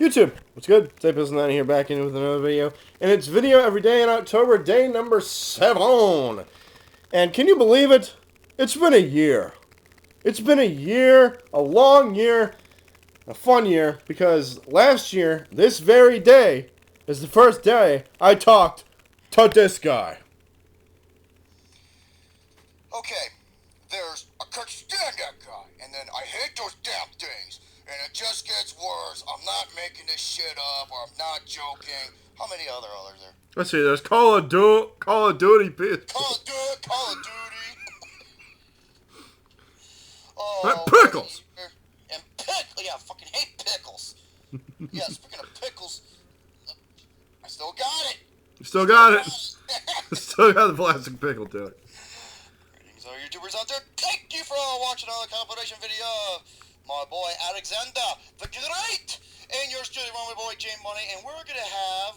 YouTube, what's good? Staples9 here back in with another video. And it's video every day in October, day number 7. And can you believe it? It's been a year. It's been a year, a long year, a fun year, because last year, this very day, is the first day I talked to this guy. Okay, there's I can't stand that guy, and then I hate those damn things, and it just gets worse. I'm not making this shit up, or I'm not joking. How many others are there? Let's see, there's Call of Duty, Call of Duty. Oh, pickles! And pickles, yeah, I fucking hate pickles. Yeah, speaking of pickles, I still got it. You still got it. Still got the plastic pickle to it. Greetings, all YouTubers out there. Thank you for watching another compilation video of my boy Alexander the Great, and yours truly, my boy Jay Money, and we're gonna have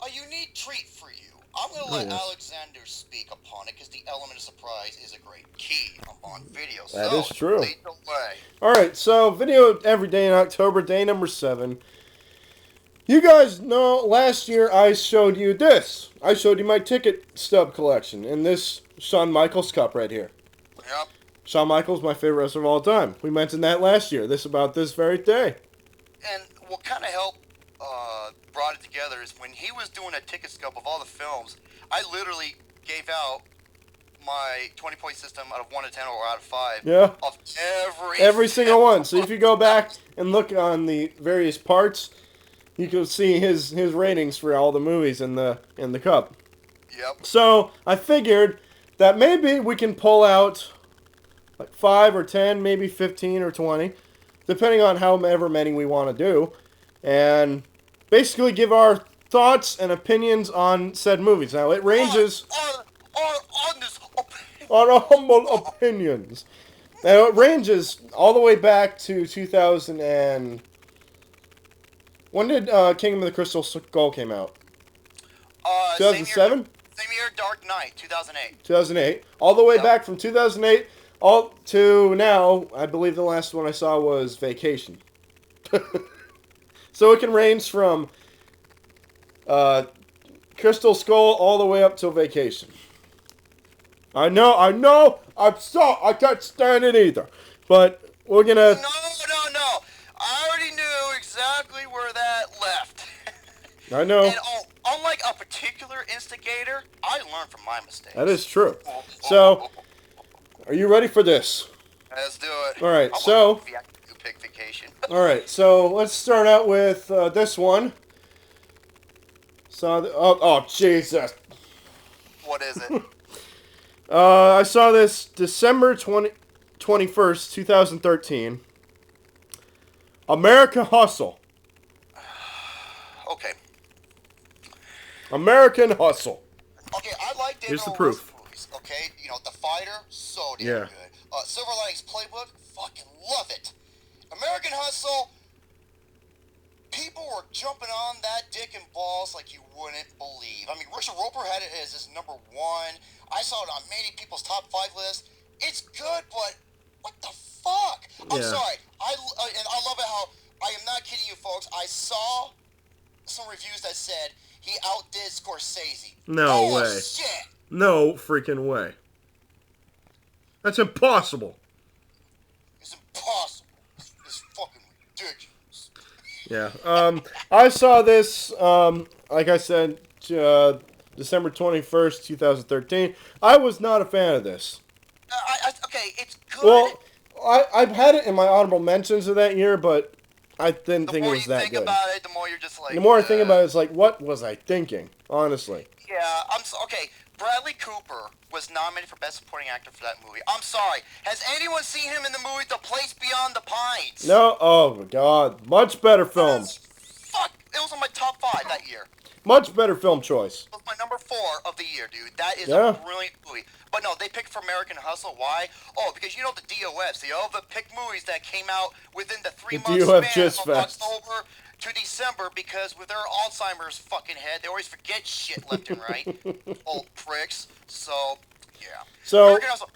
a unique treat for you. I'm gonna let Alexander speak upon it because the element of surprise is a great key on video. That is true. Lead the way. Alright, so video every day in October, day number 7. You guys know last year I showed you this. I showed you my ticket stub collection in this Shawn Michaels cup right here. Yep. Shawn Michaels, my favorite wrestler of all time. We mentioned that last year. About this very day. And what kind of helped brought it together is when he was doing a ticket stub of all the films, I literally gave out my 20-point system out of 1 to 10 or out of 5. Yeah. Of every single one. So if you go back and look on the various parts, you can see his ratings for all the movies in the cup. Yep. So I figured that maybe we can pull out like 5 or 10, maybe 15 or 20, depending on however many we want to do, and basically give our thoughts and opinions on said movies. Now it ranges our humble opinions. Now it ranges all the way back to 2000 and when did Kingdom of the Crystal Skull came out? 2007? Same year, Dark Knight, 2008. 2008. All the way back from 2008 all to now, I believe the last one I saw was Vacation. So it can range from Crystal Skull all the way up till Vacation. I know, I can't stand it either. But we're gonna... No. I already knew exactly where that left. I know. And unlike a particular instigator, I learned from my mistakes. That is true. So, are you ready for this? Let's do it. All right, so... Pick Vacation. All right, so let's start out with this one. Oh, Jesus. What is it? I saw this December 21st, 2013. American Hustle. Okay. American Hustle. Okay, I like David Here's the O. proof. Movies. Okay, you know, The Fighter, so damn good. Silver Linings Playbook, fucking love it. American Hustle, people were jumping on that dick and balls like you wouldn't believe. I mean, Richard Roper had it as his number 1. I saw it on many people's top 5 list. It's good, but what the fuck? I'm sorry. And I love it how, I am not kidding you folks, I saw some reviews that said he outdid Scorsese. No way. Shit. No freaking way. That's impossible. It's impossible. It's fucking ridiculous. Yeah. I saw this, like I said, December 21st, 2013. I was not a fan of this. Okay, it's good. Well, I've had it in my honorable mentions of that year, but I didn't think it was that good. The more you think about it, the more you're just like... The more I think about it, it's like, what was I thinking? Honestly. Yeah, okay. Bradley Cooper was nominated for Best Supporting Actor for that movie. I'm sorry. Has anyone seen him in the movie The Place Beyond the Pines? No? Oh, my God. Much better film. Fuck. It was on my top 5 that year. Much better film choice. It was my number 4 of the year, dude. That is a brilliant movie. But no, they picked for American Hustle. Why? Oh, because you know the DOFs. They all picked movies that came out within the 3-month span of October to December, because with their Alzheimer's fucking head, they always forget shit left and right. Old pricks. So, yeah. So, Hustle,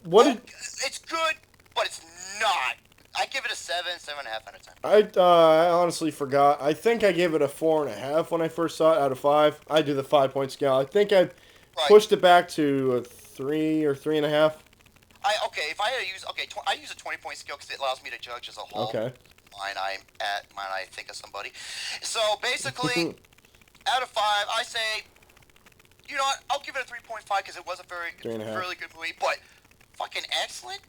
it's good, but it's not I give it a 7.5 out of 10. I honestly forgot. I think I gave it a 4.5 when I first saw it out of 5. I do the 5-point scale. I think I pushed it back to a 3 or 3.5. If I had to use I use a 20-point scale because it allows me to judge as a whole. Okay. Mine I think of somebody. So basically, out of 5, I say, you know what? I'll give it a 3.5 because it was a really good movie. But fucking excellent?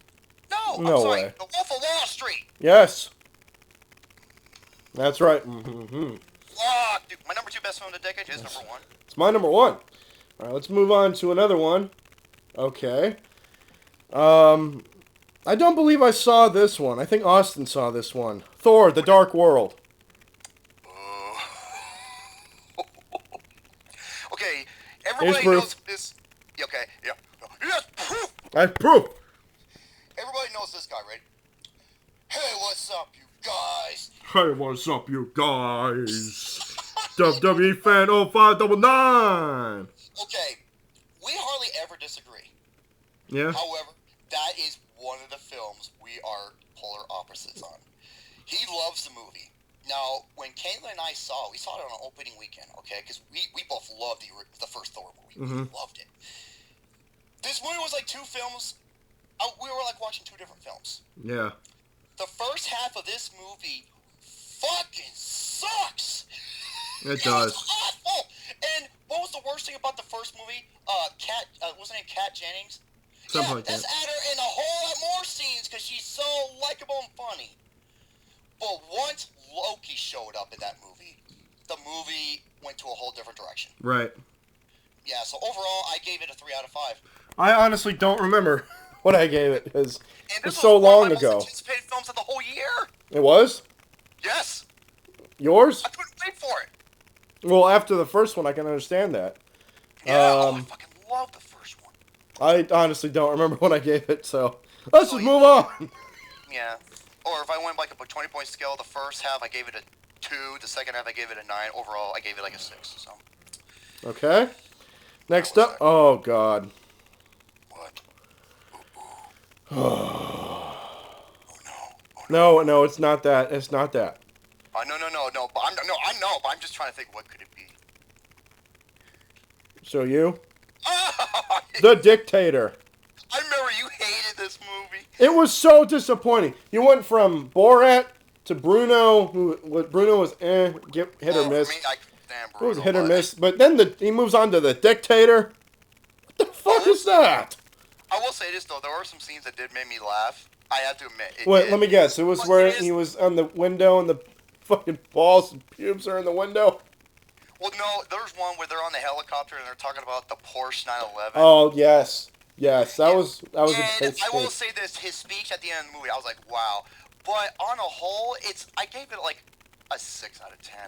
No, I'm sorry. Way. The Wolf of Wall Street. Yes. That's right. Mm-hmm. Fuck, dude. My number 2 best film of the decade is number 1. It's my number 1. All right, let's move on to another one. Okay. I don't believe I saw this one. I think Austin saw this one. Thor: The Dark World. Okay, everybody knows this. Okay, yeah. Yes, proof. I have proof. Everybody knows this guy, right? Hey, what's up, you guys? Hey, what's up, you guys? WWE fan 0599. Okay, we hardly ever disagree. Yeah. However, that is one of the films we are polar opposites on. He loves the movie. Now, when Kayla and I saw it, we saw it on an opening weekend, okay? Because we both loved the first Thor movie. Mm-hmm. We loved it. This movie was like 2 films. We were like watching 2 different films. Yeah. The first half of this movie fucking sucks. It does. Was awful. And what was the worst thing about the first movie? What's her name? Kat Jennings? Something like that. Let's add her in a whole lot more scenes because she's so likable and funny. But once Loki showed up in that movie, the movie went to a whole different direction. Right. Yeah, so overall, I gave it a 3 out of 5. I honestly don't remember what I gave it because it's so long ago. Most anticipated films of the whole year. It was? Yes. Yours? I couldn't wait for it. Well, after the first one, I can understand that. Yeah, I fucking love the first one. I honestly don't remember what I gave it, so let's just move on. Yeah. Or if I went like a 20-point scale, the first half I gave it a 2, the second half I gave it a 9. Overall, I gave it like a 6. So. Okay. Next up, oh god. What? Oh no. No, it's not that. It's not that. No. But I know, but I'm just trying to think what could it be. So you? The Dictator. I remember you hated this movie. It was so disappointing. You went from Borat to Bruno, Bruno was hit or miss. For me, I stand It was hit or miss, but then he moves on to the Dictator. What the fuck is that? I will say this though, there were some scenes that did make me laugh. I have to admit. Wait, let me guess. It was where he was on the window and the fucking balls and pubes are in the window. Well, no, there's one where they're on the helicopter and they're talking about the Porsche 911. Oh yes, that was a great I will say this: his speech at the end of the movie, I was like, wow. But on a whole, I gave it like a 6 out of 10.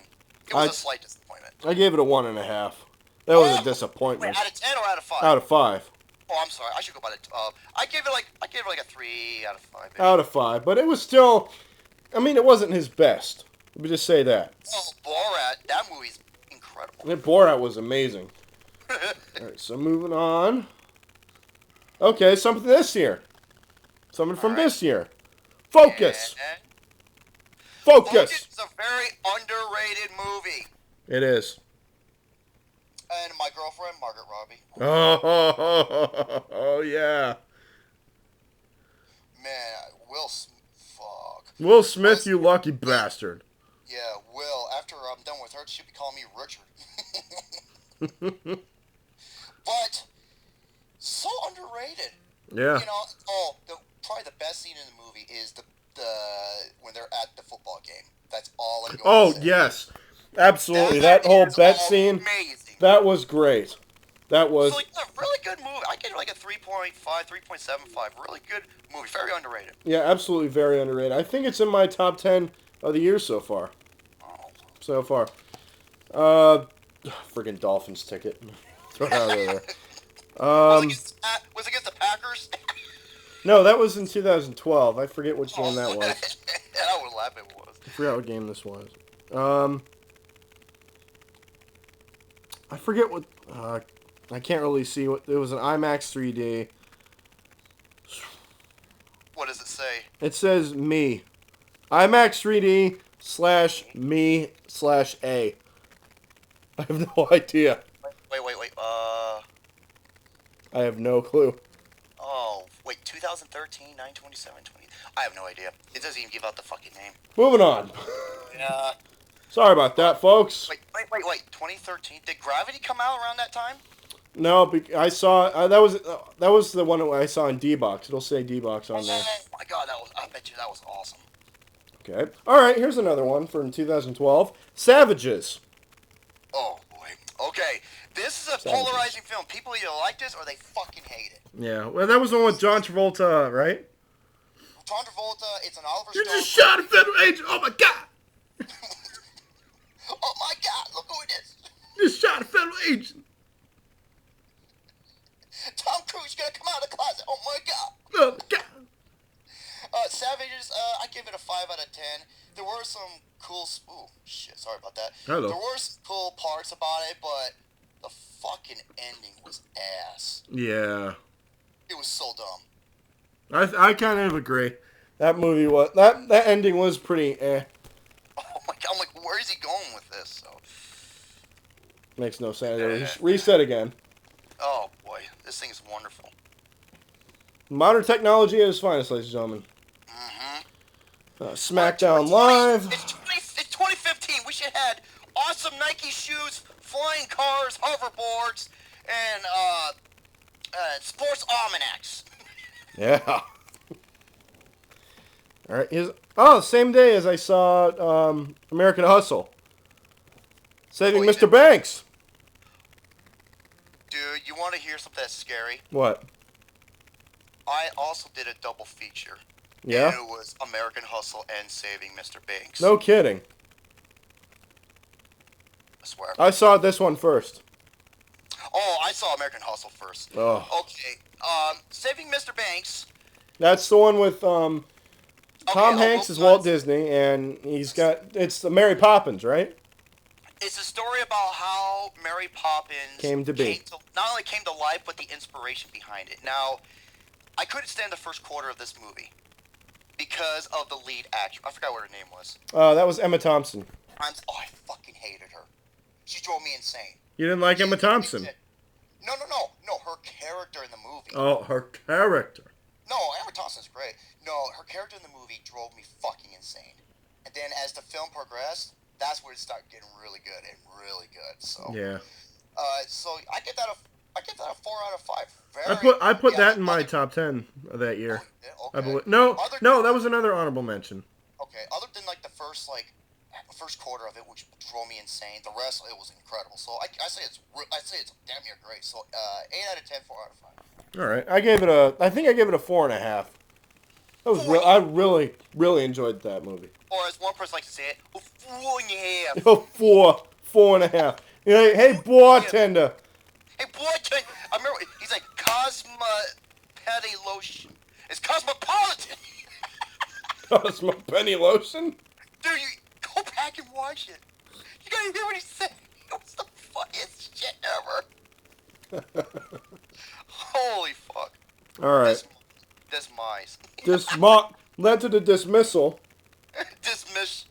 It was a slight disappointment. I gave it a 1.5. That was a disappointment. Wait, out of 10 or out of 5? Out of 5. Oh, I'm sorry. I should go by the. I gave it like a 3 out of 5. Maybe. Out of 5, but it was still. I mean, it wasn't his best. Let me just say that. Oh, Borat! That movie's incredible. Borat was amazing. All right, so moving on. Okay, something this year. Something from this year. Focus. Focus. Focus is a very underrated movie. It is. And my girlfriend, Margaret Robbie. Oh yeah. Man, fuck. Will Smith, you lucky bastard. Yeah, Will. After I'm done with her, she'll be calling me Richard. But so underrated. Yeah. You know, probably the best scene in the movie is the when they're at the football game. That's all I'm going to say. Yes. Absolutely. That whole bet scene. Amazing. That was great. That was... So, a really good movie. I gave it like a 3.5, 3.75. Really good movie. Very underrated. Yeah, absolutely very underrated. I think it's in my top 10 of the year so far. So far. Friggin' Dolphins ticket. Throw it out of there. Was it against the Packers? No, that was in 2012. I forget which game that was. I would laugh if it was. I forgot what game this was. I forget what... I can't really see what... It was an IMAX 3D. What does it say? It says me. IMAX 3D /me/A. I have no idea. Wait. I have no clue. Oh, wait, 2013, 9/27/20. I have no idea. It doesn't even give out the fucking name. Moving on. Yeah. Sorry about that, folks. Wait. 2013. Did Gravity come out around that time? No, I saw that was the one I saw in D-Box. It'll say D-Box on there. Oh my god, I bet you that was awesome. Okay. All right, here's another one from 2012. Savages. Oh boy. Okay, this is a polarizing film. People either like this or they fucking hate it. Yeah. Well, that was the one with John Travolta, right? John Travolta. It's an Oliver You Stone. just shot a federal agent. Oh my god. Oh my god! Look who it is. You just shot a federal agent. Tom Cruise gonna come out of the closet. Oh my god. Oh my god. Savages, I give it a 5 out of 10. There were some cool... Ooh, shit, sorry about that. Hello. There were some cool parts about it, but the fucking ending was ass. Yeah. It was so dumb. I kind of agree. That movie was... That ending was pretty eh. Oh my god, I'm like, where is he going with this? So. Makes no sense. Reset again. Oh boy, this thing is wonderful. Modern technology at its finest, ladies and gentlemen. SmackDown Live. It's 2015. We should have had awesome Nike shoes, flying cars, hoverboards, and sports almanacs. Yeah. All right. Same day as I saw American Hustle. Saving Mr. Banks. Dude, you want to hear something that's scary? What? I also did a double feature. Yeah? And it was American Hustle and Saving Mr. Banks. No kidding. I swear. I saw this one first. Oh, I saw American Hustle first. Oh. Okay. Saving Mr. Banks. That's the one with Tom Hanks as Walt Disney, and it's the Mary Poppins, right? It's a story about how Mary Poppins not only came to life, but the inspiration behind it. Now, I couldn't stand the first quarter of this movie because of the lead actor. I forgot what her name was. That was Emma Thompson. I fucking hated her. She drove me insane. You didn't like Emma Thompson? No. Her character in the movie. Oh, her character. No, Emma Thompson's great. No, her character in the movie drove me fucking insane. And then as the film progressed, that's where it started getting really good and really good. So yeah. So I get that a 4 out of 5. I put that in my top 10 of that year. Okay. I believe. No, that was another honorable mention. Okay, other than like the first quarter of it, which drove me insane. The rest, it was incredible. So I say it's damn near great. So 8 out of 10, 4 out of 5. All right, I think I gave it a 4.5. That was I really enjoyed that movie. Or as one person likes to say it, 4.5. Oh, 4.5. Hey, bartender. Hey, bartender. I remember he's like Petty Lotion. It's Cosmopolitan. Penny Lotion. Dude, you go back and watch it. You gotta hear what he said. It was the funniest shit ever. Holy fuck. All right. Dismiss. Led to the dismissal. Dismiss.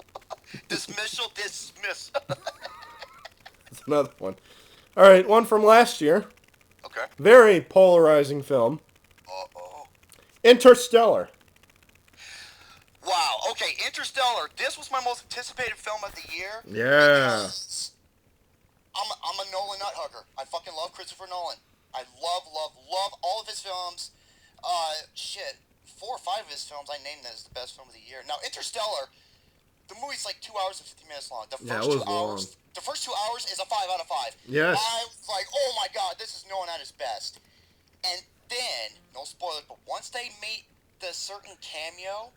Dismiss. That's another one. All right, one from last year. Okay. Very polarizing film. Uh-oh. Interstellar. Wow. Okay, Interstellar. This was my most anticipated film of the year. Yeah. I'm a Nolan nut hugger. I fucking love Christopher Nolan. I love all of his films. 4 or 5 of his films I named as the best film of the year. Now, Interstellar, the movie's like 2 hours and 50 minutes long. The first 2 hours is a 5 out of 5. Yes. I was like, oh my god, this is Nolan at his best. And then, no spoilers, but once they meet the certain cameo,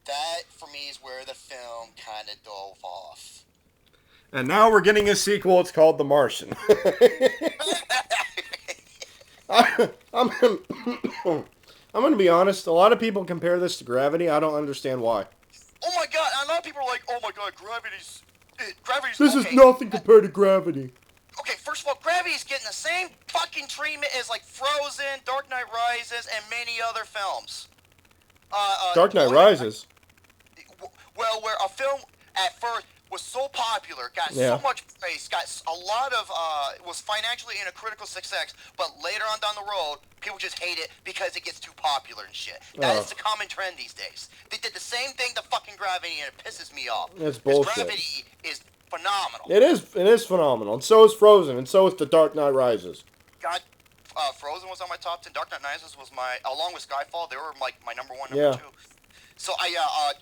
that for me is where the film kind of dove off. And now we're getting a sequel. It's called The Martian. I'm going to be honest. A lot of people compare this to Gravity. I don't understand why. Oh my god! A lot of people are like, "Oh my god, Gravity's." This is nothing compared to Gravity. Okay, first of all, Gravity's getting the same fucking treatment as like Frozen, Dark Knight Rises, and many other films. Dark Knight Rises. Well, where a film at first was so popular, got Yeah. so much praise, got a lot of, was financially in a critical success, but later on down the road, people just hate it because it gets too popular and shit. That is the common trend these days. They did the same thing to fucking Gravity, and it pisses me off. That's bullshit. Gravity is phenomenal. It is phenomenal, and so is Frozen, and so is The Dark Knight Rises. God, Frozen was on my top 10. Dark Knight Rises was my, along with Skyfall, they were like my number one, number two. So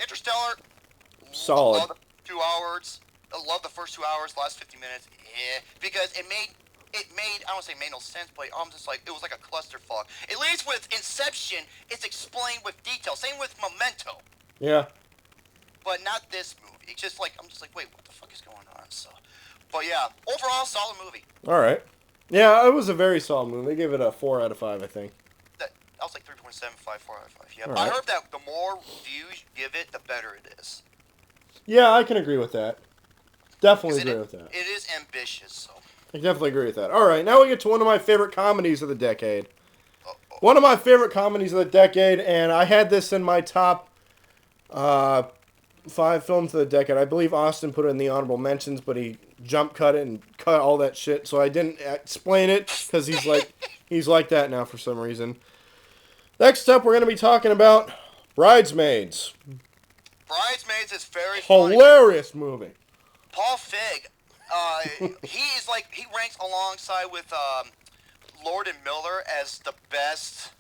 Interstellar, solid. Love the 2 hours. I love the first 2 hours, last 50 minutes. Yeah, because it made, I don't say made no sense, but I'm just like, it was like a clusterfuck. At least with Inception, it's explained with detail. Same with Memento. Yeah. But not this movie. It's just like, I'm just like, wait, what the fuck is going on? So, but yeah, overall, solid movie. All right. Yeah, it was a very solid movie. I gave it a 4 out of 5, I think. That was like 3.75, 4 out of 5. Yeah, all I right. heard that the more views you give it, the better it is. Yeah, I can agree with that. Definitely agree with that. It is ambitious, so. I definitely agree with that. All right, now we get to one of my favorite comedies of the decade. One of my favorite comedies of the decade, and I had this in my top 5 films of the decade. I believe Austin put it in the honorable mentions, but he jump cut it and cut all that shit, so I didn't explain it because he's like that now for some reason. Next up, we're going to be talking about Bridesmaids. Bridesmaids is very funny. Hilarious movie. Paul Feig, he ranks alongside with Lord and Miller as the best,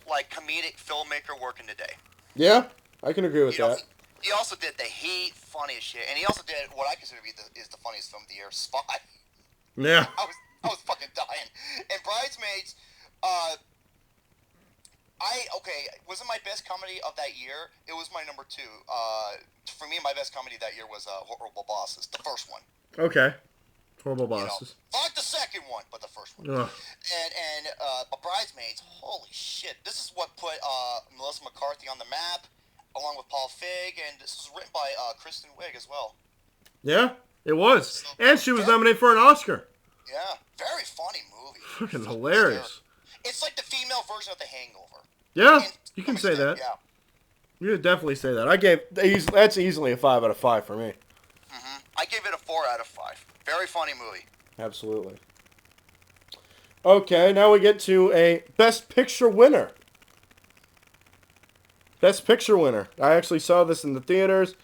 like, comedic filmmaker working today. Yeah, I can agree with that. He also did The Heat, funny as shit, and he also did what I consider to be the funniest film of the year, Spy. Yeah. I was fucking dying. And Bridesmaids, was it my best comedy of that year? It was my number 2. For me, my best comedy that year was Horrible Bosses, the first one. Okay. Horrible Bosses. Fuck the second one, but the first one. Ugh. But Bridesmaids, holy shit. This is what put Melissa McCarthy on the map, along with Paul Feig, and this was written by Kristen Wiig as well. Yeah, it was. And she was nominated for an Oscar. Yeah, very funny movie. Fucking hilarious. It's like the female version of The Hangover. Yeah, you can say that. Yeah. You could definitely say that. That's easily a 5 out of 5 for me. Mm-hmm. I gave it a 4 out of 5. Very funny movie. Absolutely. Okay, now we get to a Best Picture winner. Best Picture winner. I actually saw this in the theaters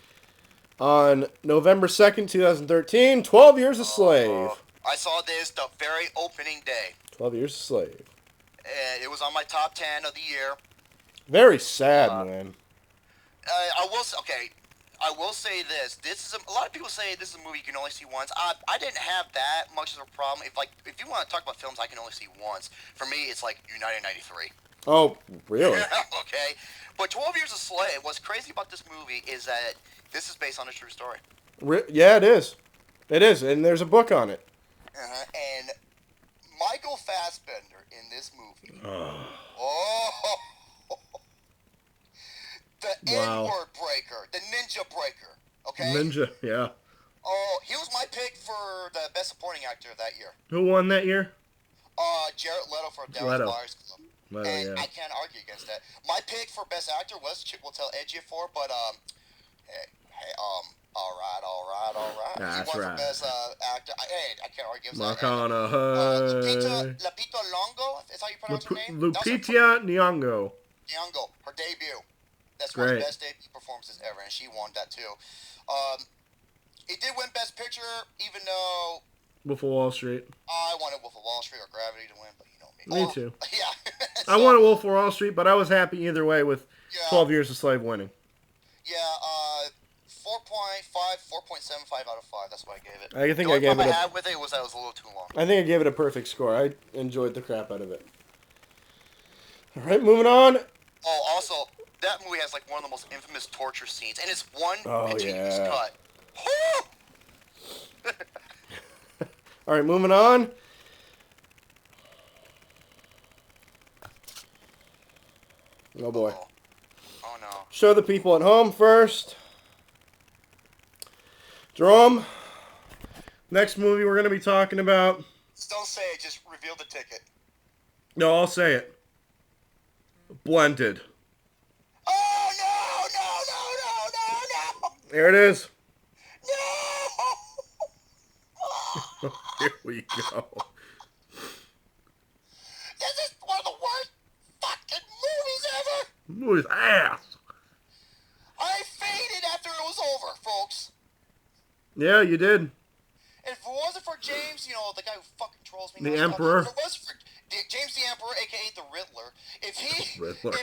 on November 2nd, 2013. 12 Years a Slave. I saw this the very opening day. 12 Years a Slave. It was on my top 10 of the year. Very sad, man. I will say this. A lot of people say this is a movie you can only see once. I didn't have that much of a problem. If you want to talk about films I can only see once, for me it's like United 93. Oh, really? Okay. But 12 Years a Slave, what's crazy about this movie is that this is based on a true story. Yeah, it is. It is, and there's a book on it. And Michael Fassbender in this movie. The N-word breaker, the ninja breaker, okay? Ninja, yeah. Oh, he was my pick for the best supporting actor that year. Who won that year? Jared Leto for Dallas Buyers Club. Leto, and yeah. I can't argue against that. My pick for best actor was Chip will tell Edgy for, but all right. That's he won right. for best actor. I can't argue against that. McConaughey. Lupita Longo, is how you pronounce her name? Lupita Nyong'o. Django, her debut. That's Great. one of the best debut performances ever, and she won that too. It did win Best Picture, even though Wolf of Wall Street. I wanted Wolf of Wall Street or Gravity to win, but you know me. Me too. Yeah. I wanted Wolf of Wall Street, but I was happy either way with 12 Years a Slave winning. Yeah, 4.75 out of 5. That's what I gave it. I think the I gave it. I had with it was that it was a little too long. I think I gave it a perfect score. I enjoyed the crap out of it. All right, moving on. Oh, also, that movie has like one of the most infamous torture scenes, and it's one continuous cut. All right, moving on. Oh boy. Oh no. Show the people at home first. Jerome, next movie we're going to be talking about. Don't say it, just reveal the ticket. No, I'll say it. Blended. Oh, There it is. No! Here we go. This is one of the worst fucking movies ever! Movie's ass. I fainted after it was over, folks. Yeah, you did. If it wasn't for James, you know, the guy who fucking trolls me. The Emperor. If it wasn't for James the Emperor, a.k.a. the Riddler, Riddler.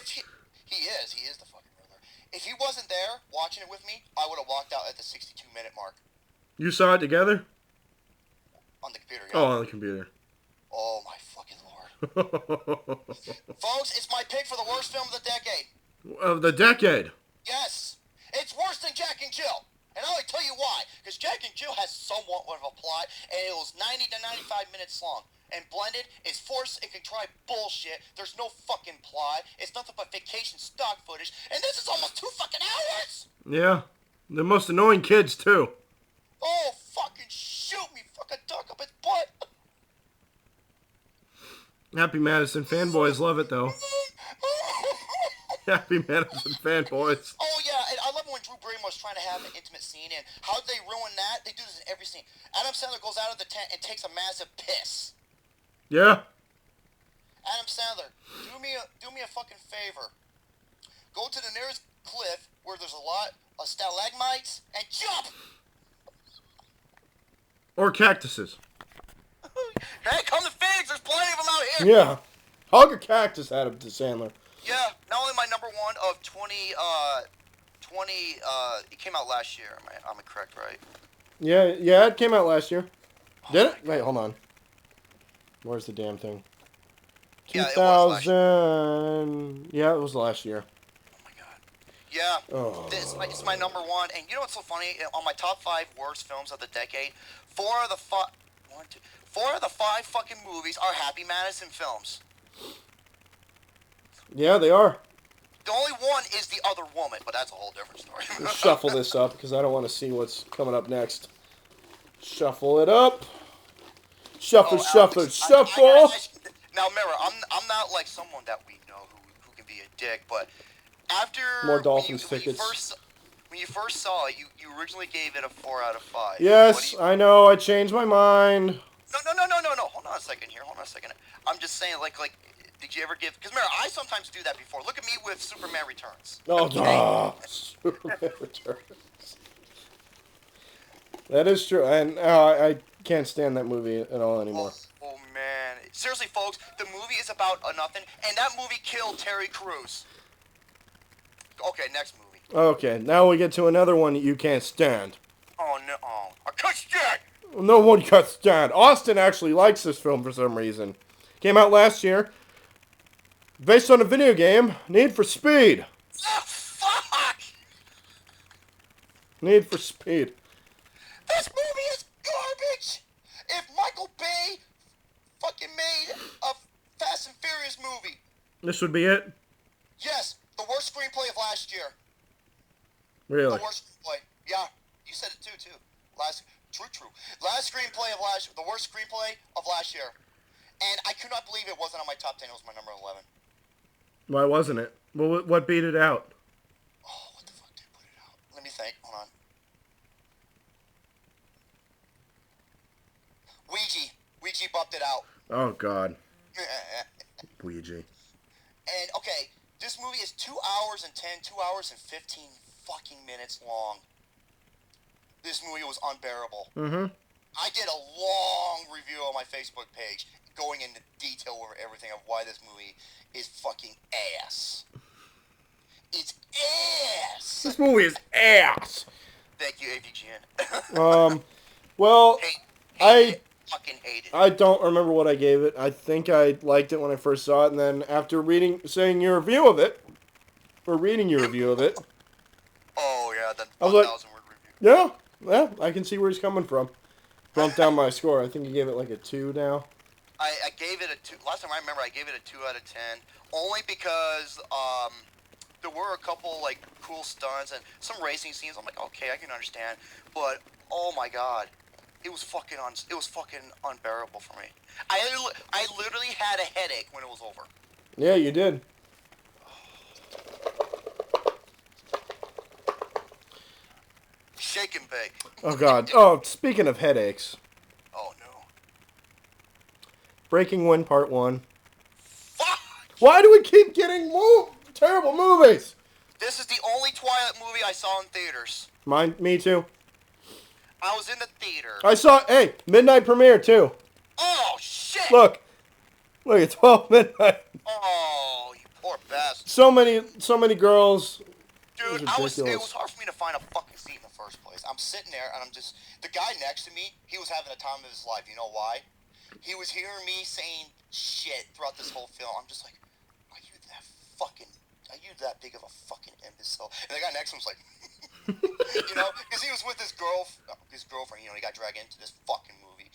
He is the fucking Riddler. If he wasn't there watching it with me, I would have walked out at the 62-minute mark. You saw it together? On the computer, yeah. Oh, on the computer. Oh, my fucking lord. Folks, it's my pick for the worst film of the decade. Of the decade? Yes. It's worse than Jack and Jill. And I'll tell you why. Because Jack and Jill has somewhat of a plot, and it was 90 to 95 minutes long. And Blended is forced and contrived bullshit. There's no fucking plot. It's nothing but vacation stock footage. And this is almost 2 fucking hours! Yeah. The most annoying kids, too. Oh, fucking shoot me. Fucking duck up his butt. Happy Madison fanboys love it, though. Happy Madison fanboys. Oh, yeah, and I love it when Drew Barrymore's trying to have an intimate scene, and how did they ruin that? They do this in every scene. Adam Sandler goes out of the tent and takes a massive piss. Yeah. Adam Sandler, do me a fucking favor. Go to the nearest cliff where there's a lot of stalagmites and jump! Or cactuses. Hey, come to Phoenix, there's plenty of them out here! Yeah. Hug a cactus, Adam Sandler. Yeah, not only my number one of 20, it came out last year, am I correct, right? Yeah, it came out last year. Did it? Wait, hold on. Where's the damn thing? Yeah, it was last 2000... Yeah, it was last year. Oh my god. Yeah, Oh. it's my number one, and you know what's so funny? On my top 5 worst films of the decade, 4 of the 5 fucking movies are Happy Madison films. Yeah, they are. The only one is The Other Woman, but that's a whole different story. Let's shuffle this up, because I don't want to see what's coming up next. Shuffle it up. Shuffle, shuffle, shuffle! Now, remember, I'm not like someone that we know who can be a dick, but after... More Dolphins tickets. When you first saw it, you originally gave it a 4 out of 5. Yes, I know, I changed my mind. No. Hold on a second here. I'm just saying, like, did you ever give... Because, remember, I sometimes do that before. Look at me with Superman Returns. Oh, Superman Returns. That is true, and I can't stand that movie at all anymore. Oh, man. Seriously, folks, the movie is about nothing, and that movie killed Terry Crews. Okay, next movie. Okay, now we get to another one that you can't stand. Oh, no. I can't stand! No one can stand. Austin actually likes this film for some reason. Came out last year. Based on a video game, Need for Speed. Oh, fuck! Need for Speed. This movie is garbage! If Michael Bay fucking made a Fast and Furious movie. This would be it? Yes, the worst screenplay of last year. Really? The worst screenplay. Yeah, you said it too. True. Last screenplay of last, the worst screenplay of last year. And I could not believe it wasn't on my top 10. It was my number 11. Why wasn't it? Well, what beat it out? Oh, what the fuck did put it out? Let me think. Hold on. Ouija bumped it out. Oh, God. Ouija. And, okay, this movie is 2 hours and 2 hours and 15 fucking minutes long. This movie was unbearable. Mm-hmm. I did a long review on my Facebook page going into detail over everything of why this movie is fucking ass. It's ass! This movie is ass! Thank you, AVGN. Well, Fucking hate it. I don't remember what I gave it. I think I liked it when I first saw it, and then after reading your review of it, Oh, yeah, that I was like, 1,000-word review. yeah, I can see where he's coming from. Bumped down my score. I think he gave it like a 2 now. I gave it a 2. Last time I remember, I gave it a 2 out of 10. Only because there were a couple like cool stunts and some racing scenes. I'm like, okay, I can understand. But oh my god, it was fucking unbearable for me. I literally had a headache when it was over. Yeah, you did. shake and bake. Oh, God. Oh, speaking of headaches. Oh, no. Breaking Wind Part 1. Fuck! Why do we keep getting terrible movies? This is the only Twilight movie I saw in theaters. Me too. I was in the theater. I saw, hey, midnight premiere too. Oh, shit! Look, it's 12 midnight. Oh, you poor bastard. So many girls. Dude, it was hard for me to find a fucking seat in the first place. I'm sitting there and the guy next to me, he was having a time of his life. You know why? He was hearing me saying shit throughout this whole film. I'm just like, are you that big of a fucking imbecile? And the guy next to him was like, you know, because he was with his girlfriend, you know, he got dragged into this fucking movie.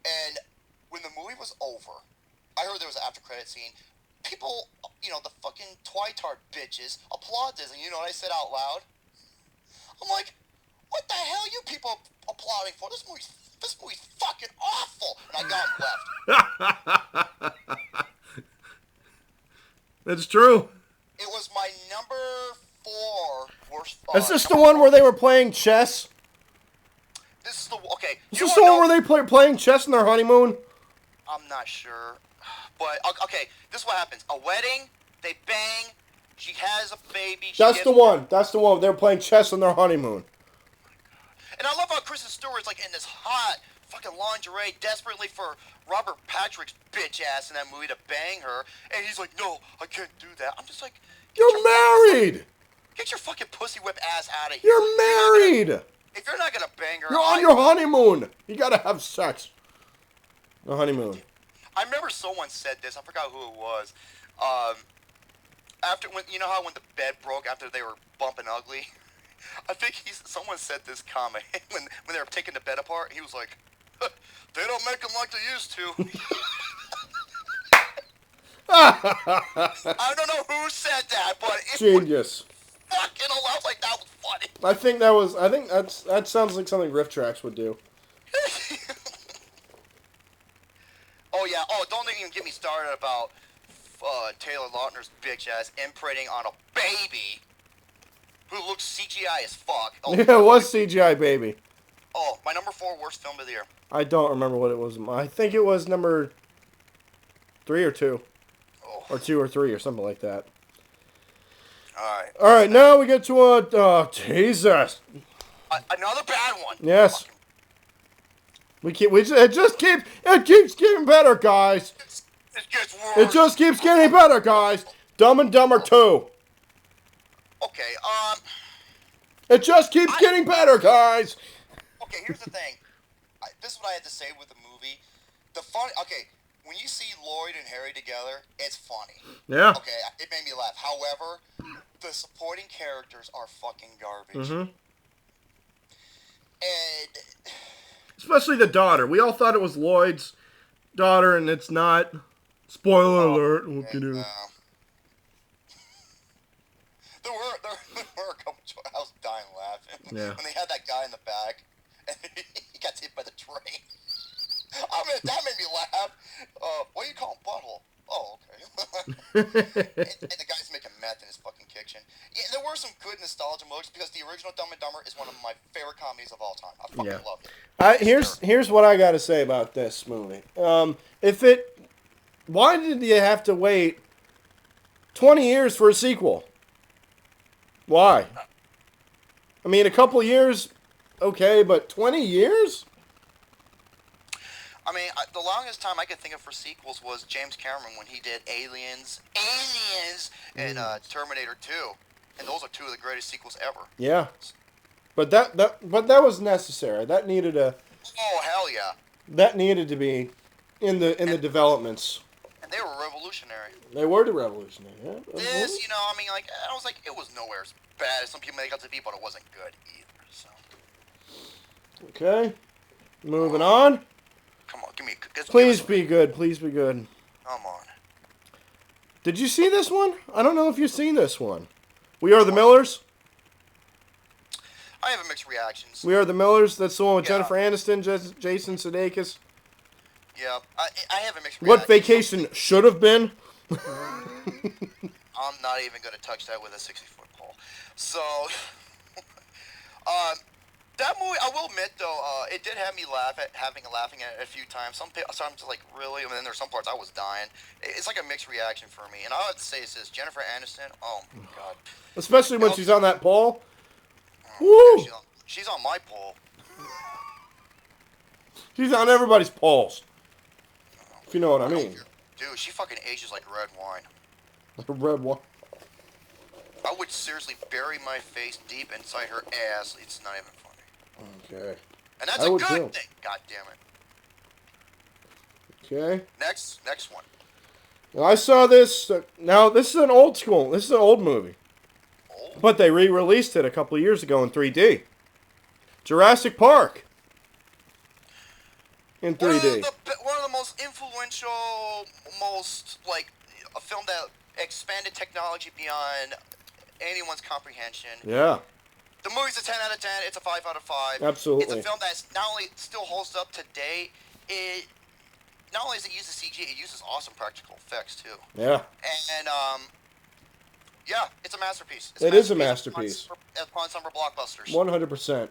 And when the movie was over, I heard there was an after credit scene. People, you know, the fucking Twitard bitches applaud this, and you know what I said out loud? I'm like, what the hell are you people applauding for? This movie's fucking awful. And I got left. That's true. It was my number 4 worst. Is this the one where they were playing chess? This is the okay. Is this the one where they playing chess in their honeymoon? I'm not sure, but okay. This is what happens: a wedding, they bang. She has a baby. That's the one. That's the one. They're playing chess on their honeymoon. And I love how Kristen Stewart's like in this hot fucking lingerie, desperately for Robert Patrick's bitch ass in that movie to bang her, and he's like, "No, I can't do that." I'm just like, "You're married. Get your fucking pussy whip ass out of here. You're married. If you're not gonna bang her, you're on your honeymoon. You gotta have sex. The honeymoon." I remember someone said this. I forgot who it was. After when when the bed broke after they were bumping ugly. I think someone said this comment when they were taking the bed apart. He was like, "They don't make them like they used to." I don't know who said that, but it genius. Fucking I was like, that was funny. I think that sounds like something Rifftrax would do. Oh yeah. Oh, don't even get me started about Taylor Lautner's bitch ass imprinting on a baby who looks CGI as fuck. Oh, yeah, it was CGI baby. Oh, my number 4 worst film of the year. I don't remember what it was. I think it was number 3 or 2. Oh. Or 2 or 3 or something like that. Alright. Alright, now we get to Jesus. Another bad one. Yes. It keeps getting better, guys. It gets worse. It just keeps getting better, guys. Dumb and Dumber 2. Okay, It just keeps getting better, guys. Okay, here's the thing. This is what I had to say with the movie. Okay, when you see Lloyd and Harry together, it's funny. Yeah. Okay, it made me laugh. However, the supporting characters are fucking garbage. Mm-hmm. And especially the daughter. We all thought it was Lloyd's daughter, and it's not. Spoiler alert. What can you do? There were a couple. I was dying laughing. Yeah. When they had that guy in the back, and he got hit by the train. I mean, that made me laugh. What do you call him? Butthole. Oh, okay. and the guy's making meth in his fucking kitchen. Yeah, there were some good nostalgia moments because the original Dumb and Dumber is one of my favorite comedies of all time. I fucking love it. Here's what I got to say about this movie. Why did you have to wait 20 years for a sequel? Why? I mean, a couple years, okay, but 20 years? I mean, the longest time I could think of for sequels was James Cameron when he did Aliens, and Terminator 2, and those are 2 of the greatest sequels ever. Yeah, but that was necessary. That needed a. Oh hell yeah! That needed to be in the developments. And they were revolutionary. They were revolutionary. Yeah. This, I mean, like I was like, it was nowhere as bad as some people make out to be, but it wasn't good either. So. Okay, moving on. Come on, Please be good. Please be good. Come on. Did you see this one? I don't know if you've seen this one. We Are the Millers? I have mixed reactions. We Are the Millers? That's the one with Jennifer Aniston, Jason Sudeikis? Yeah, I have a mixed reaction. What Vacation should have been? I'm not even going to touch that with a 60-foot pole. So, That movie, I will admit though, it did have me laughing at it a few times. Sometimes like really, and then there's some parts I was dying. It's like a mixed reaction for me. And I have to say this: Jennifer Aniston. Oh my god. Especially when she's on that pole. Oh, Woo! yeah, she's on my pole. She's on everybody's poles. If you know what I mean. Dude, she fucking ages like red wine. Like a red one. I would seriously bury my face deep inside her ass. It's not even funny. Okay. And that's a good thing. God damn it. Okay. Next one. Now, I saw this. Now, this is an old school. This is an old movie. Old? But they re-released it a couple of years ago in 3D. Jurassic Park. In 3D. One of the most influential, a film that expanded technology beyond anyone's comprehension. Yeah. The movie's a 10 out of 10. It's a 5 out of 5. Absolutely. It's a film that's not only still holds up today, it not only does it use the CG, it uses awesome practical effects too. Yeah. And yeah, it's a masterpiece. It is a masterpiece. Upon summer blockbusters. 100%.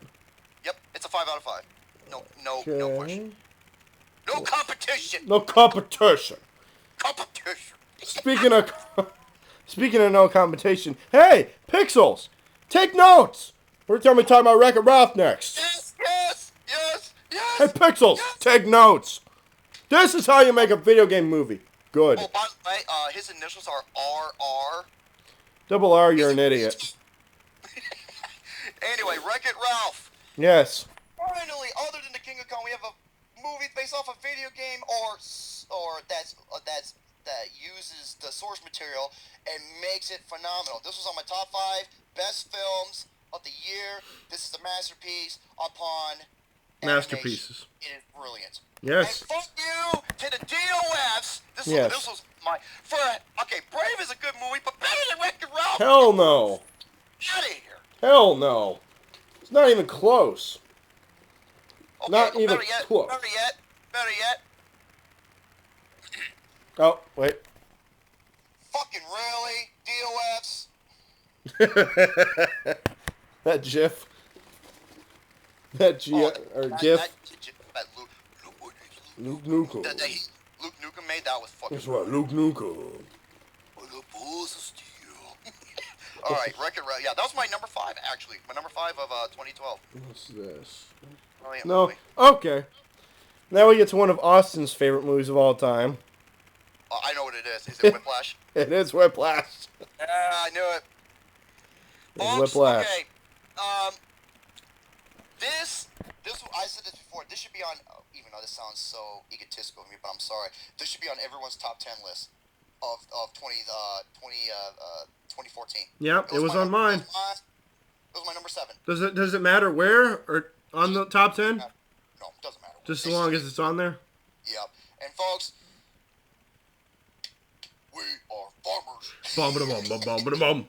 Yep, it's a 5 out of 5. No question. No competition. No competition. Competition. Speaking of no competition, hey, Pixels, take notes. We're talking about Wreck-It Ralph next. Yes. Hey, Pixels, take notes. This is how you make a video game movie. Good. Oh, by the way, his initials are RR. Double R, you're an idiot. Anyway, Wreck-It Ralph. Yes. Finally, other than the King of Kong, we have a movie based off a video game or that uses the source material and makes it phenomenal. This was on my top 5 best films of the year. This is a masterpiece upon Masterpieces. Animation. It is brilliant. Yes. And fuck you to the DOFs. This was my Brave is a good movie, but better than Wreck-It Ralph. Hell no. Out of here. Hell no. It's not even close. Okay, Not even close. Better yet. Oh, wait. Fucking really? DOFs? That GIF. That GIF. Luke Nukem. Luke Nukem made that was fucking. That's right, Luke Nukem. Alright, Wreck-It Ralph. Yeah, that was my number 5, actually. My number 5 of 2012. What's this? Brilliant No. movie. Okay. Now we get to one of Austin's favorite movies of all time. I know what it is. Is it Whiplash? It is Whiplash. Yeah, I knew it. Folks, Whiplash. okay. This I said this before. This should be on. Even though this sounds so egotistical of me, but I'm sorry. This should be on everyone's top 10 list of 2014. Yep, it was on mine. It was my number 7. Does it matter where or on the top 10? No, it doesn't matter. Just as long as it's on there. Yep. And folks, we are farmers. Bum.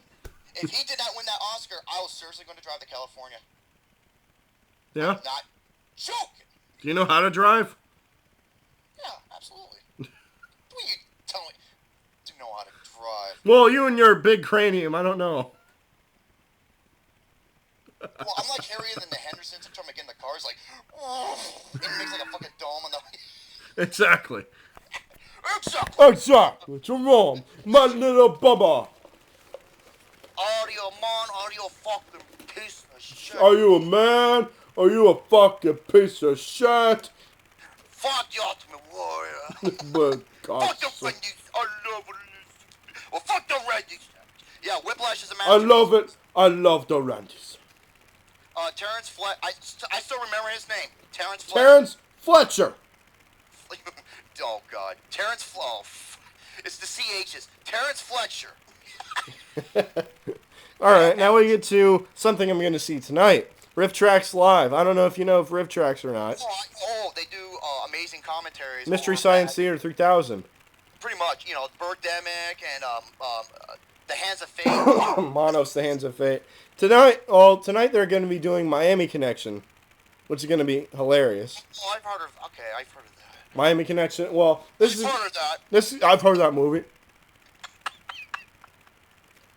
If he did not win that Oscar, I was seriously going to drive to California. Yeah. I'm not joking. Do you know how to drive? Yeah, absolutely. What are you telling me? To know how to drive. Well, you and your big cranium, I don't know. Well, I'm like Harrier than the Hendersons. I'm trying to get in the car. It's like, it makes like a fucking dome on the. Exactly. Exactly. It's wrong. My little bubba. Audio man, audio fucking piece of shit. Are you a man? Are you a fucking piece of shit? Fuck the Ultimate Warrior. But God. Fuck the Wendy's. I love it. Well, fuck the Wendy's. Yeah, Whiplash is a I masterpiece. love it. I love the Randys. Terrence Fletcher. I still remember his name. Terrence Fletcher. Oh, God. It's the CH's. Terrence Fletcher. Alright, now we get to something I'm going to see tonight. Rifftrax Live. I don't know if you know of Rifftrax or not. They do amazing commentaries. Mystery Science Theater 3000. Pretty much, Birdemic and The Hands of Fate. Monos, The Hands of Fate. Tonight they're going to be doing Miami Connection, which is going to be hilarious. Oh, I've heard of that. Miami Connection. Well, I've heard of that. I've heard of that movie.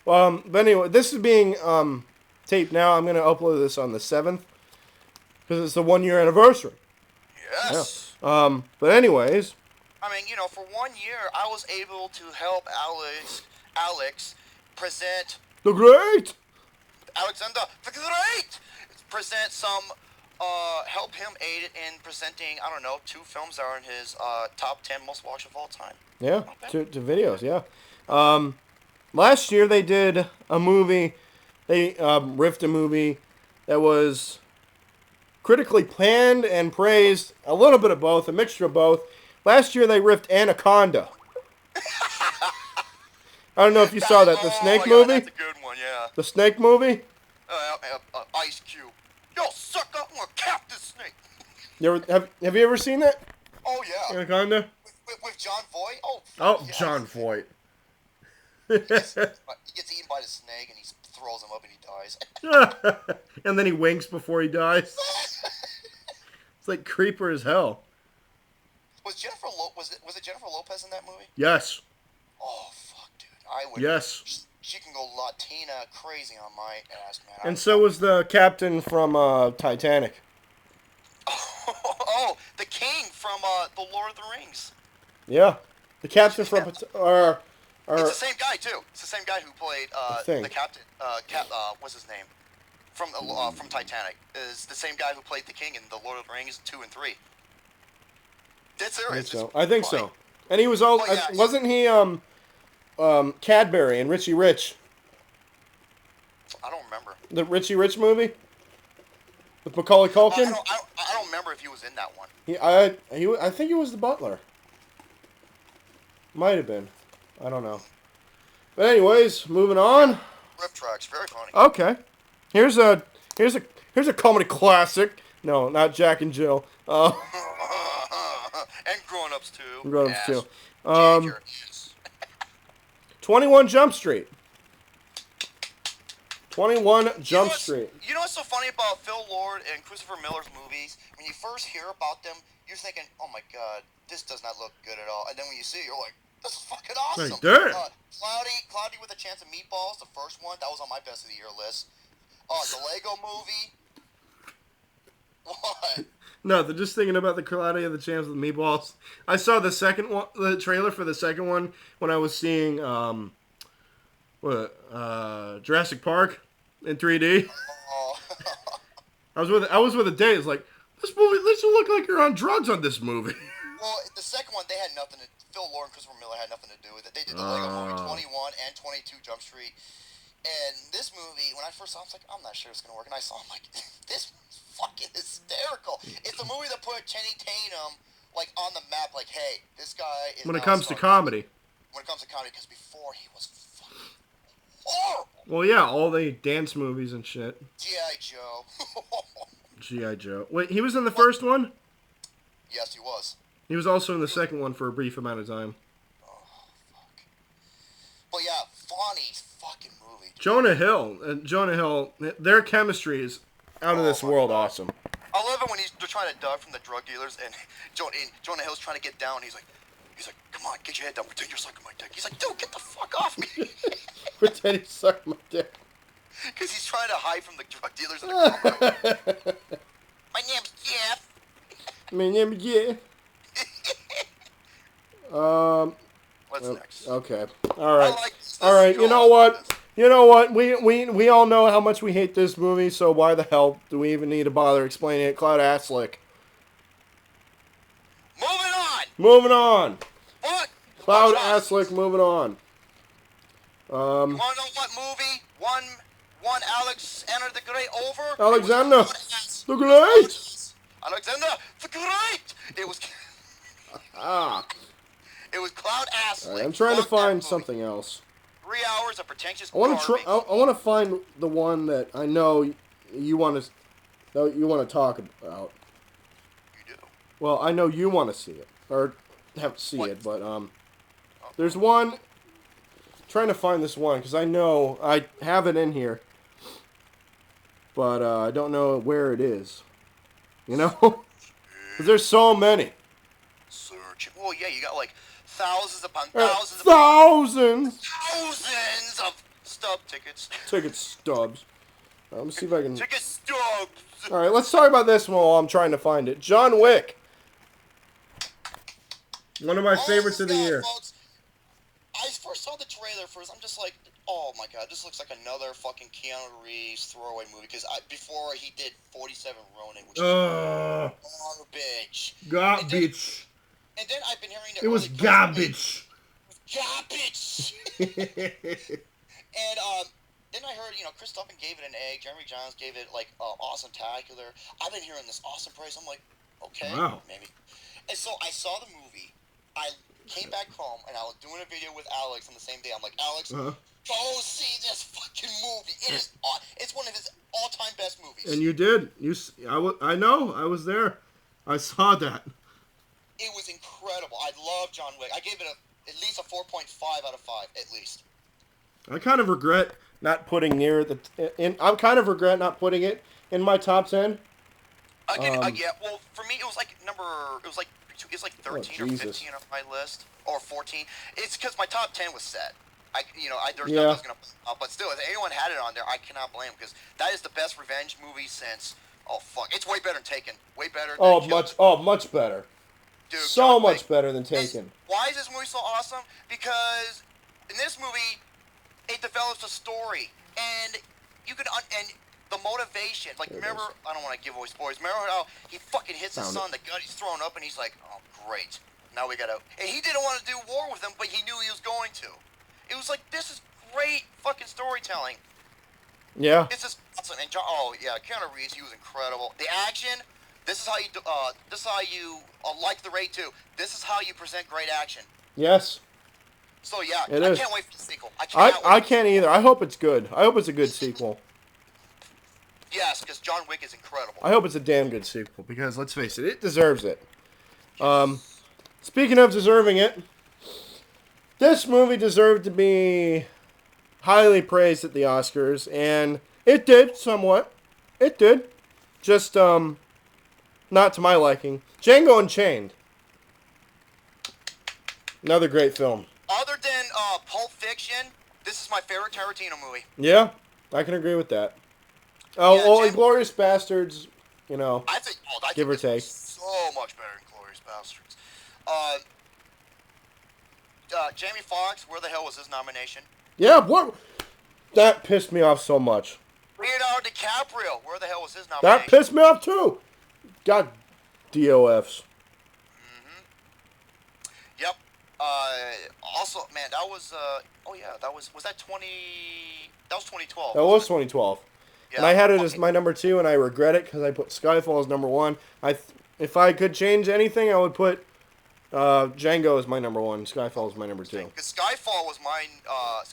But anyway, this is being taped now. I'm going to upload this on the 7th. Because it's the 1-year anniversary. Yes. Yeah. But anyways. I mean, you know, for 1 year, I was able to help Alex present... The Great! Alexander the Great! Present some... help him aid in presenting, I don't know, 2 films that are in his top 10 most watched of all time. Yeah, to videos, yeah. Last year they did a movie, they riffed a movie that was critically panned and praised, a little bit of both, a mixture of both. Last year they riffed Anaconda. I don't know if you saw that, the snake movie? That's a good one, yeah. The snake movie? Ice Cube. Yo, suck up, I'm gonna cap this snake. Have you ever seen that? Oh, yeah. Anaconda? With John Voight? Oh, yes. John Voight. He gets eaten by the snake and he throws him up and he dies. And then he winks before he dies. It's like creeper as hell. Was it Jennifer Lopez in that movie? Yes. Oh, fuck, dude. I would. Yes. She can go Latina crazy on my ass, man. And so was the captain from Titanic. Oh, the king from The Lord of the Rings. Yeah. The captain from... it's the same guy, too. It's the same guy who played the captain... what's his name? From Titanic. Is the same guy who played the king in The Lord of the Rings 2 and 3. That's serious. I think so. And he was all... wasn't he... Cadbury and Richie Rich. I don't remember. The Richie Rich movie? With Macaulay Culkin? I don't remember if he was in that one. I think he was the butler. Might have been. I don't know. But anyways, moving on. Rifftrax, very funny. Okay. Here's a comedy classic. No, not Jack and Jill. And grown-ups too. Grown-ups too. 21 Jump Street. 21 Jump Street. You know what's so funny about Phil Lord and Christopher Miller's movies? When you first hear about them, you're thinking, oh my god, this does not look good at all. And then when you see it, you're like, this is fucking awesome. Like, damn. Cloudy with a Chance of Meatballs, the first one, that was on my best of the year list. The Lego movie. What? No, they're just thinking about the Cloudy of the Chance with Meatballs. I saw the second one, the trailer for the second one when I was seeing Jurassic Park in 3D. Oh. I was with a date. It's like, this movie, this will look like you're on drugs on this movie. Well, the second one, they had nothing to... Phil Lord and Christopher Miller had nothing to do with it. They did the Lego movie 21 and 22 Jump Street. And this movie, when I first saw it, I was like, I'm not sure it's going to work. And I saw it, I'm like, this is fucking hysterical. It's a movie that put Channing Tatum, like, on the map. Like, hey, this guy is... When it comes to comedy. When it comes to comedy, because before he was fucking horrible. Well, yeah, all the dance movies and shit. G.I. Joe. G.I. Joe. Wait, he was in the first one? Yes, he was. He was also in the second one for a brief amount of time. Oh, fuck. But yeah, funny fucking movie. Dude. Jonah Hill, their chemistry is out of this world awesome. I love it when they're trying to duck from the drug dealers and Jonah Hill's trying to get down. He's like, come on, get your head down, pretend you're sucking my dick. He's like, dude, get the fuck off me. Pretend he's sucking my dick. Because he's trying to hide from the drug dealers in the car. My name's Jeff. My name's Jeff. What's next? Okay. All right. All right. You know what? We all know how much we hate this movie, so why the hell do we even need to bother explaining it? Cloud Aslick. Moving on. What? Cloud Aslick, moving on. You want to know what movie won Alexander the Great over? Alexander the Great. Alexander the Great. It was... It was Cloud Aslick. Right, I'm trying to find something else. 3 hours of pretentious I want to find the one that I know you want to talk about. You do. Well, I know you want to see it or have to see it, but there's one. I'm trying to find this one because I know I have it in here, but I don't know where it is. You know, because there's so many. Search. Well, yeah, you got like thousands upon thousands of stub tickets. Ticket stubs. Let me see if I can. Ticket stubs. All right, let's talk about this one while I'm trying to find it. John Wick. One of my favorites of the year. Folks, I first saw the trailer first. I'm just like, oh my god, this looks like another fucking Keanu Reeves throwaway movie. Because before he did 47 Ronin, which is garbage. Garbage. And then I've been hearing that it was garbage. Garbage. And then I heard, Chris Tuffin gave it an A. Jeremy Jahns gave it like awesome-tacular. I've been hearing this awesome praise. I'm like, okay, maybe. And so I saw the movie. I came back home and I was doing a video with Alex on the same day. I'm like, Alex, go see this fucking movie. It's one of his all-time best movies. And you did. I know. I was there. I saw that. It was incredible. I love John Wick. I gave it at least a 4.5 out of 5, at least. I kind of regret not putting I kind of regret not putting it in my top 10. Yeah. Well, for me, it was like 13 or 15 on my list, or 14. It's because my top 10 was set. There's nothing that's gonna pop up, but still, if anyone had it on there, I cannot blame them, because that is the best revenge movie since. Oh fuck, it's way better than Taken. Way better. Than much better. Dude, so much better than Taken. Why is this movie so awesome? Because in this movie, it develops a story, and you can and the motivation. Like, remember, I don't want to give away spoilers. Remember how he fucking hits his son, the gun he's thrown up, and he's like, oh great, now we gotta. And he didn't want to do war with him, but he knew he was going to. It was like, this is great fucking storytelling. Yeah. It's just awesome. And Keanu Reeves, he was incredible. The action. This is how you like the Raid 2. This is how you present great action. Yes. So yeah, I can't wait for the sequel. I can't either. I hope it's good. I hope it's a good sequel. Yes, because John Wick is incredible. I hope it's a damn good sequel, because let's face it, it deserves it. Speaking of deserving it, this movie deserved to be highly praised at the Oscars, and it did somewhat. It did. Just not to my liking. Django Unchained. Another great film. Other than Pulp Fiction, this is my favorite Tarantino movie. Yeah, I can agree with that. Inglourious Bastards, I think give or take. So much better than Inglourious Bastards. Jamie Foxx, where the hell was his nomination? Yeah, what? That pissed me off so much. Leonardo DiCaprio, where the hell was his nomination? That pissed me off too. God, DOFs. Yep. Also, man, that was was that 2012. That was 2012. Yeah. And I had it as my number 2, and I regret it because I put Skyfall as number 1. If I could change anything, I would put Django as my number 1. Skyfall is my number 2. Because Skyfall was mine. I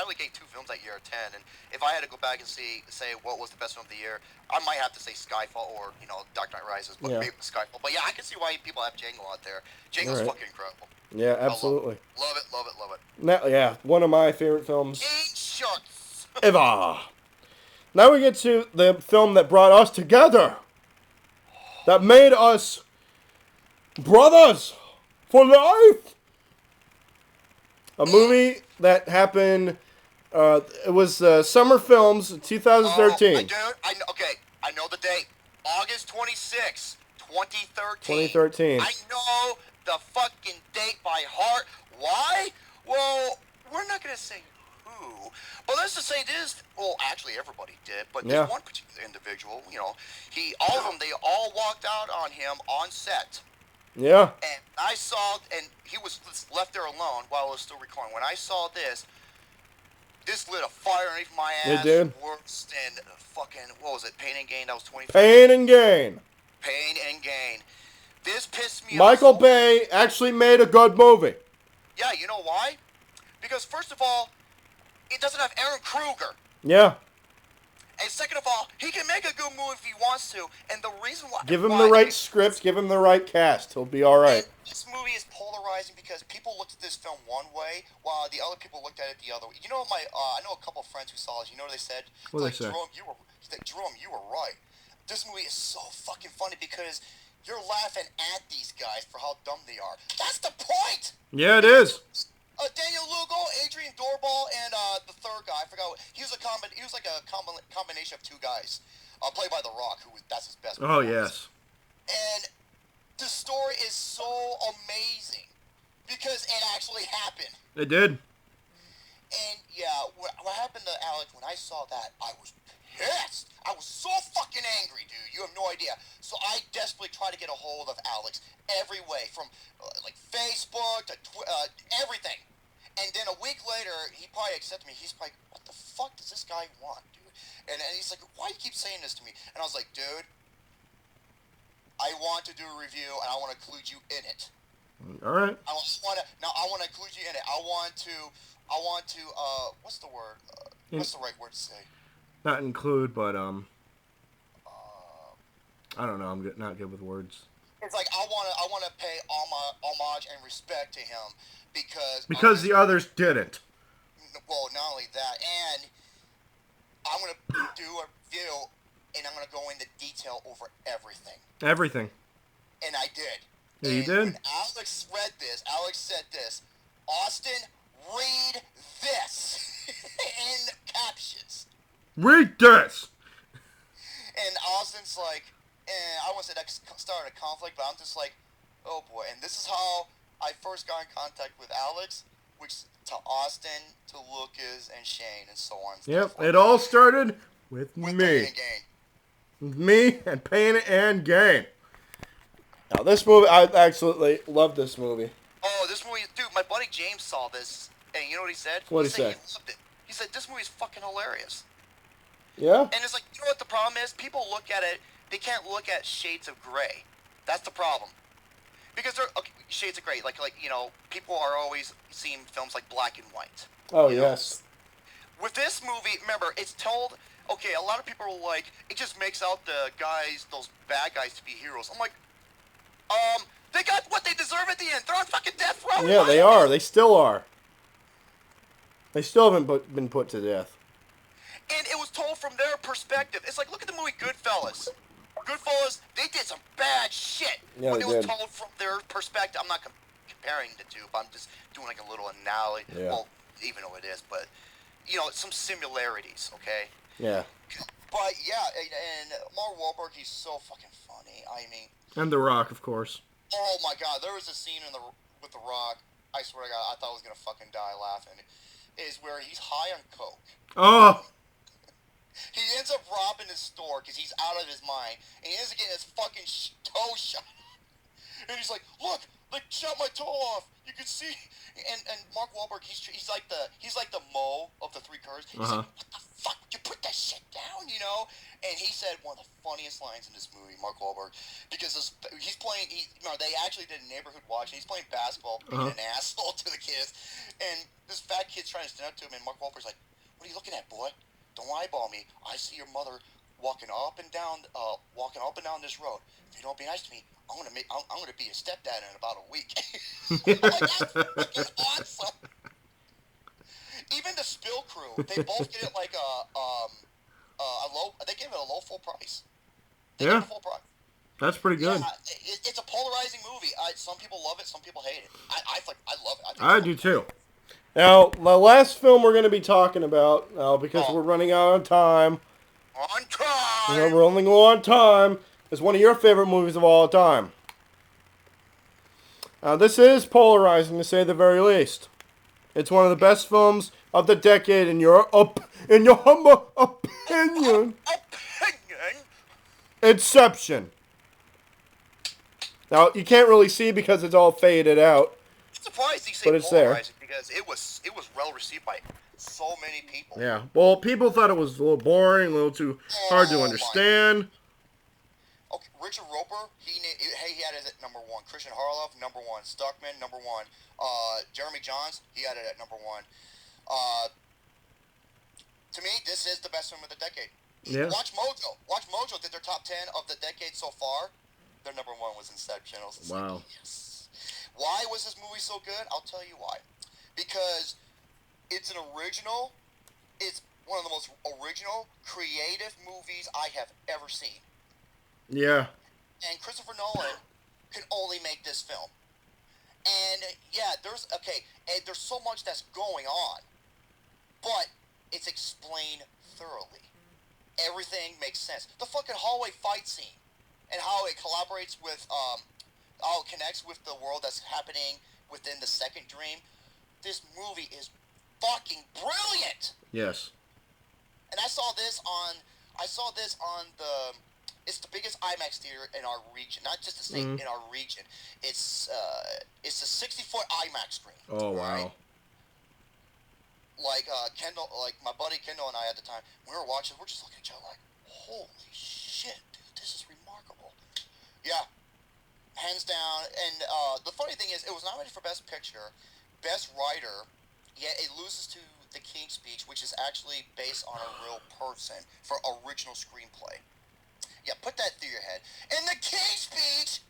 only gave 2 films that year, 10, and if I had to go back and say what was the best film of the year, I might have to say Skyfall or Dark Knight Rises, but maybe Skyfall. But yeah, I can see why people have Django out there. Django's fucking incredible. Yeah, absolutely. Love it. Yeah, one of my favorite films. King Sharks. Ever. Now we get to the film that brought us together. That made us brothers for life. A movie that happened, it was Summer Films 2013. I know the date. August 26, 2013. 2013. I know the fucking date by heart. Why? Well, we're not going to say who, but let's just say this. Well, actually, everybody did, but this one particular individual, all of them, they all walked out on him on set. Yeah. And I saw, and he was left there alone while I was still recording. When I saw this lit a fire underneath my ass. It did. Worse than fucking, what was it, Pain and Gain? That was 2015. Pain and Gain. Pain and Gain. This pissed me off. Michael Bay actually made a good movie. Yeah, you know why? Because first of all, it doesn't have Aaron Kruger. Yeah. And second of all, he can make a good movie if he wants to. And the reason why... Give him the right script, give him the right cast. He'll be all right. This movie is polarizing because people looked at this film one way, while the other people looked at it the other way. I know a couple of friends who saw it. You know what they said? What did they say? Jerome, you were right. This movie is so fucking funny because you're laughing at these guys for how dumb they are. That's the point! Yeah, it is. Daniel Lugo, Adrian Doorball, and the third guy, I forgot. He was like a combination of 2 guys. played by The Rock, that's his best. Oh yes. And the story is so amazing because it actually happened. It did. And yeah, what happened to Alex when I saw that, I was pissed. I was so fucking angry, dude. You have no idea. So I desperately tried to get a hold of Alex every way, from like Facebook to everything. And then a week later, he probably accepted me. He's probably, what the fuck does this guy want, dude? And he's like, why do you keep saying this to me? And I was like, dude, I want to do a review, and I want to include you in it. All right. I want to include you in it. I want to, what's the word? What's the right word to say? Not include, but, I don't know. I'm not good with words. It's like, I want to pay homage and respect to him because the others didn't. Well, not only that, and I'm going to do a review, and I'm going to go into detail over everything. Everything. And I did. Yeah, you did? When Alex read this, Alex said this, Austin, read this in captions. Read this! And Austin's like, I won't say that started a conflict, but I'm just like, oh boy. And this is how I first got in contact with Alex, which to Austin, to Lucas, and Shane, and so on. And yep, it all started with me. Pain and Gain. With me and Pain and Gain. Now, this movie, I absolutely love this movie. Oh, this movie, dude, my buddy James saw this, and you know what he said? What did he say? He loved it. He said, this movie's fucking hilarious. Yeah? And it's like, you know what the problem is? People look at it, they can't look at shades of gray. That's the problem. Because they're, okay, shades of gray, like, you know, people are always seeing films like black and white. Oh, yes. Know? With this movie, remember, it's told, okay, a lot of people are like, it just makes out the guys, those bad guys to be heroes. I'm like, they got what they deserve at the end. They're on fucking death row. Yeah, they are. They still are. They still haven't been put to death. And it was told from their perspective. It's like, look at the movie Goodfellas. Goodfellas, they did some bad shit. Yeah, but they it was did. told from their perspective. I'm not comparing the two, but I'm just doing like a little analogy. Yeah. Well, even though it is, but, you know, some similarities, okay? Yeah. But, yeah, and Mark Wahlberg, he's so fucking funny. I mean... And The Rock, of course. Oh, my God. There was a scene with The Rock, I swear to God, I thought I was going to fucking die laughing, is where he's high on coke. Oh! He ends up robbing his store because he's out of his mind, and he ends up getting his fucking toe shot. And he's like, look, shot my toe off. You can see. And Mark Wahlberg, he's like the Mo of the Three Curves. He's like, what the fuck? You put that shit down, you know? And he said one of the funniest lines in this movie, Mark Wahlberg, because he's playing. They actually did a neighborhood watch, and he's playing basketball, being an asshole to the kids. And this fat kid's trying to stand up to him, and Mark Wahlberg's like, what are you looking at, boy? Don't eyeball me. I see your mother walking up and down this road. If you don't be nice to me, I'm gonna be your stepdad in about a week. Like, that's fucking awesome. Even the Spill crew, they both get it like they give it a low full price. They give it a full price. That's pretty good. Yeah, it's a polarizing movie. Some people love it, some people hate it. I love it. I do too. Now, the last film we're going to be talking about, because we're running out of time. On time! You know, we're only going on time. Is one of your favorite movies of all time. This is polarizing, to say the very least. It's one of the best films of the decade, in your humble opinion. Inception. Now, you can't really see because it's all faded out. I'm surprised you say but it's there. polarizing because it was well received by so many people. Yeah. Well, people thought it was a little boring, a little too hard to understand. Okay, Richard Roper, he had it at number 1. Christian Harloff, number 1. Stuckman, number 1. Jeremy Johns, he had it at number 1. To me, this is the best film of the decade. Yeah. Watch Mojo. Watch Mojo did their top 10 of the decade so far. Their number 1 was Inception. Wow. Like, yes. Why was this movie so good? I'll tell you why. Because it's an original. It's one of the most original, creative movies I have ever seen. Yeah. And Christopher Nolan can only make this film. And yeah, there's so much that's going on, but it's explained thoroughly. everything makes sense. The fucking hallway fight scene and how it collaborates with, how it connects with the world that's happening within the second dream. This movie is fucking brilliant. Yes. And I saw this on the, it's the biggest IMAX theater in our region, not just the state, in our region. It's a 60-foot IMAX screen. Oh, wow. Right? Like, Kendall, like, my buddy Kendall and I at the time, we were watching, we're just looking at each other like, holy shit, dude, this is remarkable. Yeah, hands down. And the funny thing is, it was nominated for Best Picture, Best Writer, yet it loses to The King's Speech, which is actually based on a real person for original screenplay. Yeah, put that through your head. And The King's Speech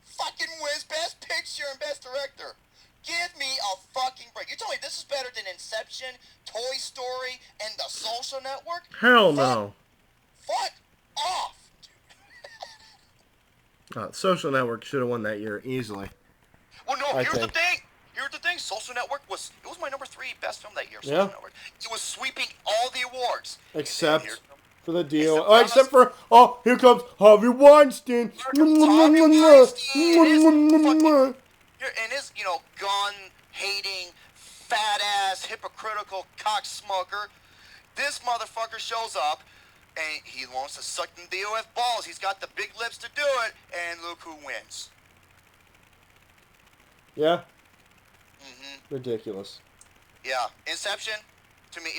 fucking wins Best Picture and Best Director. Give me a fucking break. You told me this is better than Inception, Toy Story, and The Social Network? Hell no. Fuck off, dude. Social Network should have won that year easily. Well, no, here's the thing. Social Network was my number 3 best film that year. Social Network. It was sweeping all the awards. Except for the deal. Except for, here comes Harvey Weinstein. And his, gun-hating, fat-ass, hypocritical cocksmoker. This motherfucker shows up, and he wants to suck them DOF balls. He's got the big lips to do it, and look who wins. Yeah? Ridiculous. Yeah. Inception, to me,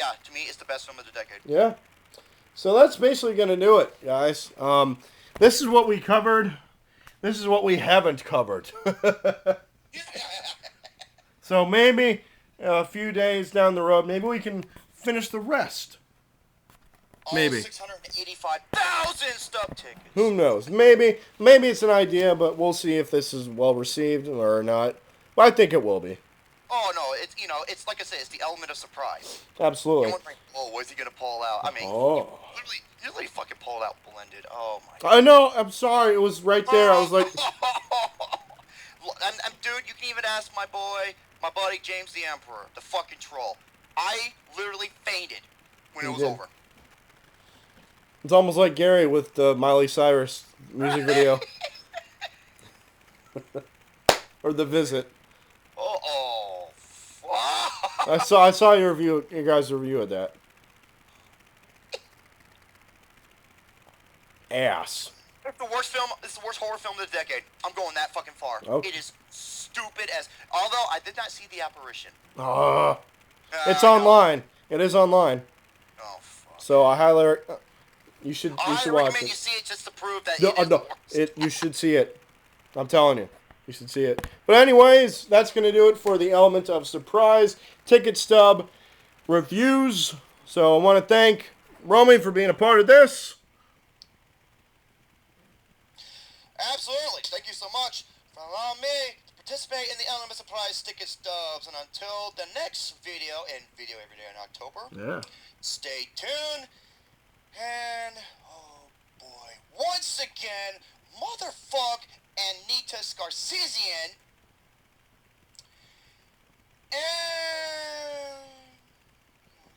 it's the best film of the decade. Yeah. So that's basically going to do it, guys. This is what we covered. This is what we haven't covered. So maybe a few days down the road, maybe we can finish the rest. Maybe. 685,000 stub tickets. Who knows? Maybe it's an idea, but we'll see if this is well received or not. But I think it will be. Oh no, it's like I said, it's the element of surprise. Absolutely. You're wondering, what is he gonna pull out? I mean, you literally fucking pulled out Blended. Oh my God. I know. I'm sorry. It was right there. I was like, dude, you can even ask my buddy James the Emperor, the fucking troll. I literally fainted when it was over. It's almost like Gary with the Miley Cyrus music video. Or The Visit. Oh, fuck. I saw your guys' review of that. Ass. It's the worst film. It's the worst horror film of the decade. I'm going that fucking far. Okay. It is stupid as. Although I did not see The Apparition. It's online. It is online. Oh fuck. So I highly. You should watch recommend it. you see it just to prove that You should see it. I'm telling you. You should see it. But anyways, that's going to do it for the element of surprise ticket stub reviews. So I want to thank Romy for being a part of this. Absolutely. Thank you so much for allowing me to participate in the element of surprise ticket stubs. And until the next video, and video every day in October, stay tuned. And, oh boy, once again, motherfuck Anita Scarcesian. And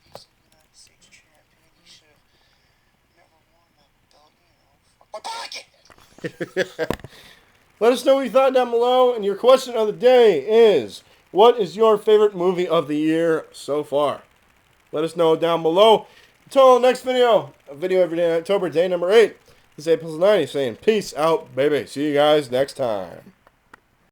he's a United States champion. He should have never won that belt, fuck my pocket. Let us know what you thought down below. And your question of the day is, what is your favorite movie of the year so far? Let us know down below. Until the next video, a video every day in October, day number 8. This is April 90 saying peace out, baby. See you guys next time.